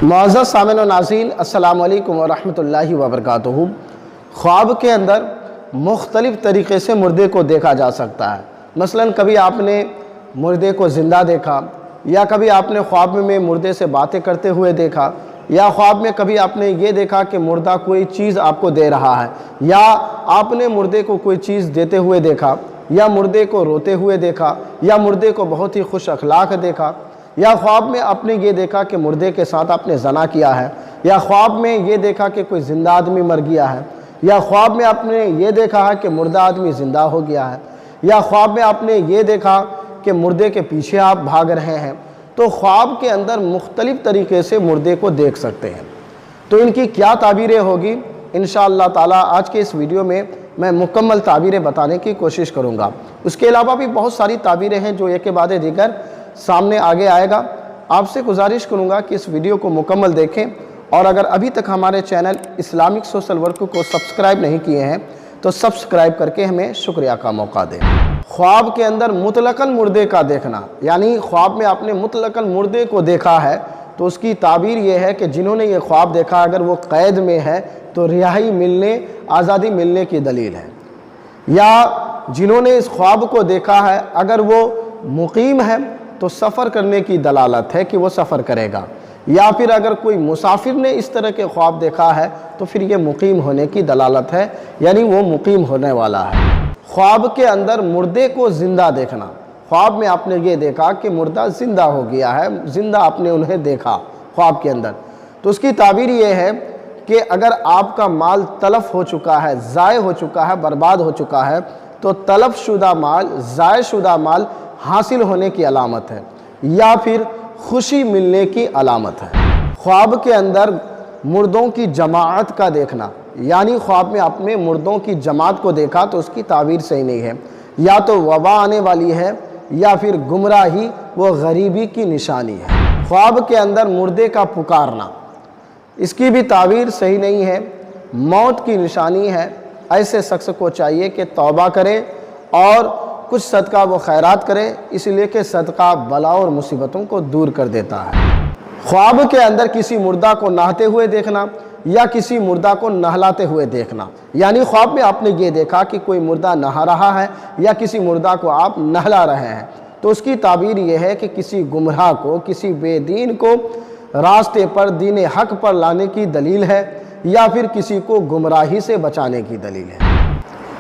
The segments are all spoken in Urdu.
معزز سامعین و ناظرین، السلام علیکم ورحمۃ اللہ وبرکاتہ۔ خواب کے اندر مختلف طریقے سے مردے کو دیکھا جا سکتا ہے۔ مثلاً کبھی آپ نے مردے کو زندہ دیکھا، یا کبھی آپ نے خواب میں مردے سے باتیں کرتے ہوئے دیکھا، یا خواب میں کبھی آپ نے یہ دیکھا کہ مردہ کوئی چیز آپ کو دے رہا ہے، یا آپ نے مردے کو کوئی چیز دیتے ہوئے دیکھا، یا مردے کو روتے ہوئے دیکھا، یا مردے کو بہت ہی خوش اخلاق دیکھا، یا خواب میں آپ نے یہ دیکھا کہ مردے کے ساتھ آپ نے زنا کیا ہے، یا خواب میں یہ دیکھا کہ کوئی زندہ آدمی مر گیا ہے، یا خواب میں آپ نے یہ دیکھا ہے کہ مردہ آدمی زندہ ہو گیا ہے، یا خواب میں آپ نے یہ دیکھا کہ مردے کے پیچھے آپ بھاگ رہے ہیں۔ تو خواب کے اندر مختلف طریقے سے مردے کو دیکھ سکتے ہیں۔ تو ان کی کیا تعبیریں ہوگی، انشاءاللہ تعالی آج کے اس ویڈیو میں میں مکمل تعبیریں بتانے کی کوشش کروں گا۔ اس کے علاوہ بھی بہت ساری تعبیریں ہیں جو ایک کے بعد دیگر سامنے آگے آئے گا۔ آپ سے گزارش کروں گا کہ اس ویڈیو کو مکمل دیکھیں، اور اگر ابھی تک ہمارے چینل اسلامک سوشل ورک کو سبسکرائب نہیں کیے ہیں تو سبسکرائب کر کے ہمیں شکریہ کا موقع دیں۔ خواب کے اندر مطلقاً مردے کا دیکھنا، یعنی خواب میں آپ نے مطلقاً مردے کو دیکھا ہے، تو اس کی تعبیر یہ ہے کہ جنہوں نے یہ خواب دیکھا اگر وہ قید میں ہے تو رہائی ملنے، آزادی ملنے کی دلیل ہے، یا جنہوں نے اس خواب کو دیکھا ہے اگر وہ مقیم ہے تو سفر کرنے کی دلالت ہے کہ وہ سفر کرے گا، یا پھر اگر کوئی مسافر نے اس طرح کے خواب دیکھا ہے تو پھر یہ مقیم ہونے کی دلالت ہے، یعنی وہ مقیم ہونے والا ہے۔ خواب کے اندر مردے کو زندہ دیکھنا، خواب میں آپ نے یہ دیکھا کہ مردہ زندہ ہو گیا ہے، زندہ آپ نے انہیں دیکھا خواب کے اندر، تو اس کی تعبیر یہ ہے کہ اگر آپ کا مال تلف ہو چکا ہے، ضائع ہو چکا ہے، برباد ہو چکا ہے، تو تلف شدہ مال، ضائع شدہ مال حاصل ہونے کی علامت ہے، یا پھر خوشی ملنے کی علامت ہے۔ خواب کے اندر مردوں کی جماعت کا دیکھنا، یعنی خواب میں آپ نے مردوں کی جماعت کو دیکھا تو اس کی تعبیر صحیح نہیں ہے، یا تو وبا آنے والی ہے، یا پھر گمراہی و غریبی کی نشانی ہے۔ خواب کے اندر مردے کا پکارنا، اس کی بھی تعبیر صحیح نہیں ہے، موت کی نشانی ہے۔ ایسے شخص کو چاہیے کہ توبہ کرے اور کچھ صدقہ و خیرات کرے، اس لیے کہ صدقہ بلا اور مصیبتوں کو دور کر دیتا ہے۔ خواب کے اندر کسی مردہ کو نہاتے ہوئے دیکھنا، یا کسی مردہ کو نہلاتے ہوئے دیکھنا، یعنی خواب میں آپ نے یہ دیکھا کہ کوئی مردہ نہا رہا ہے یا کسی مردہ کو آپ نہلا رہے ہیں، تو اس کی تعبیر یہ ہے کہ کسی گمراہ کو، کسی بے دین کو راستے پر، دین حق پر لانے کی دلیل ہے، یا پھر کسی کو گمراہی سے بچانے کی دلیل ہے۔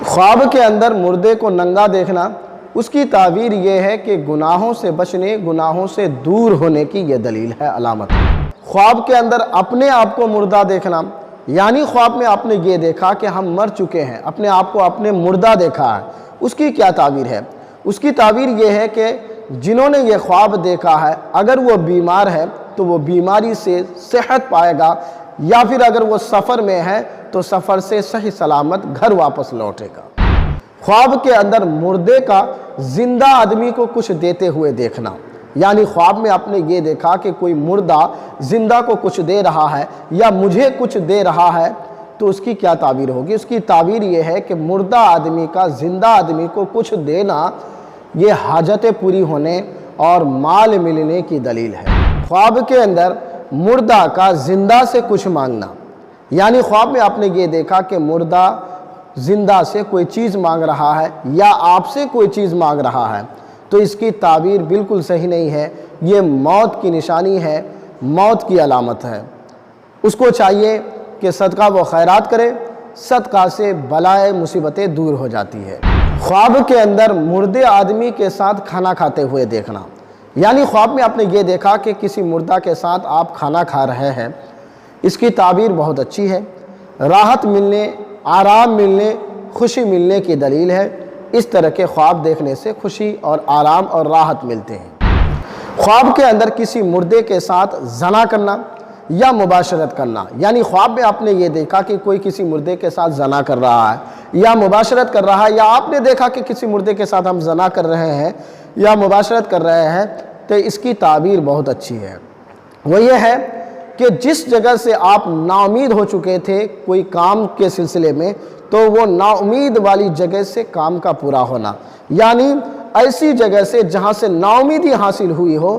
خواب کے اندر مردے کو ننگا دیکھنا، اس کی تعبیر یہ ہے کہ گناہوں سے بچنے، گناہوں سے دور ہونے کی یہ دلیل ہے، علامت ہے۔ خواب کے اندر اپنے آپ کو مردہ دیکھنا، یعنی خواب میں آپ نے یہ دیکھا کہ ہم مر چکے ہیں، اپنے آپ کو اپنے مردہ دیکھا ہے، اس کی کیا تعبیر ہے؟ اس کی تعبیر یہ ہے کہ جنہوں نے یہ خواب دیکھا ہے اگر وہ بیمار ہے تو وہ بیماری سے صحت پائے گا، یا پھر اگر وہ سفر میں ہے تو سفر سے صحیح سلامت گھر واپس لوٹے گا۔ خواب کے اندر مردے کا زندہ آدمی کو کچھ دیتے ہوئے دیکھنا، یعنی خواب میں آپ نے یہ دیکھا کہ کوئی مردہ زندہ کو کچھ دے رہا ہے یا مجھے کچھ دے رہا ہے، تو اس کی کیا تعبیر ہوگی؟ اس کی تعبیر یہ ہے کہ مردہ آدمی کا زندہ آدمی کو کچھ دینا یہ حاجتیں پوری ہونے اور مال ملنے کی دلیل ہے۔ خواب کے اندر مردہ کا زندہ سے کچھ مانگنا، یعنی خواب میں آپ نے یہ دیکھا کہ مردہ زندہ سے کوئی چیز مانگ رہا ہے یا آپ سے کوئی چیز مانگ رہا ہے، تو اس کی تعبیر بالکل صحیح نہیں ہے، یہ موت کی نشانی ہے، موت کی علامت ہے۔ اس کو چاہیے کہ صدقہ و خیرات کرے، صدقہ سے بلائے مصیبتیں دور ہو جاتی ہے۔ خواب کے اندر مردے آدمی کے ساتھ کھانا کھاتے ہوئے دیکھنا، یعنی خواب میں آپ نے یہ دیکھا کہ کسی مردہ کے ساتھ آپ کھانا کھا رہے ہیں، اس کی تعبیر بہت اچھی ہے، راحت ملنے، آرام ملنے، خوشی ملنے کی دلیل ہے۔ اس طرح کے خواب دیکھنے سے خوشی اور آرام اور راحت ملتے ہیں۔ خواب کے اندر کسی مردے کے ساتھ زنا کرنا یا مباشرت کرنا، یعنی خواب میں آپ نے یہ دیکھا کہ کوئی کسی مردے کے ساتھ زنا کر رہا ہے یا مباشرت کر رہا ہے، یا آپ نے دیکھا کہ کسی مردے کے ساتھ ہم زنا کر رہے ہیں یا مباشرت کر رہے ہیں، تو اس کی تعبیر بہت اچھی ہے۔ وہ یہ ہے کہ جس جگہ سے آپ نا امید ہو چکے تھے کوئی کام کے سلسلے میں، تو وہ نا امید والی جگہ سے کام کا پورا ہونا، یعنی ایسی جگہ سے جہاں سے نا امیدی حاصل ہوئی ہو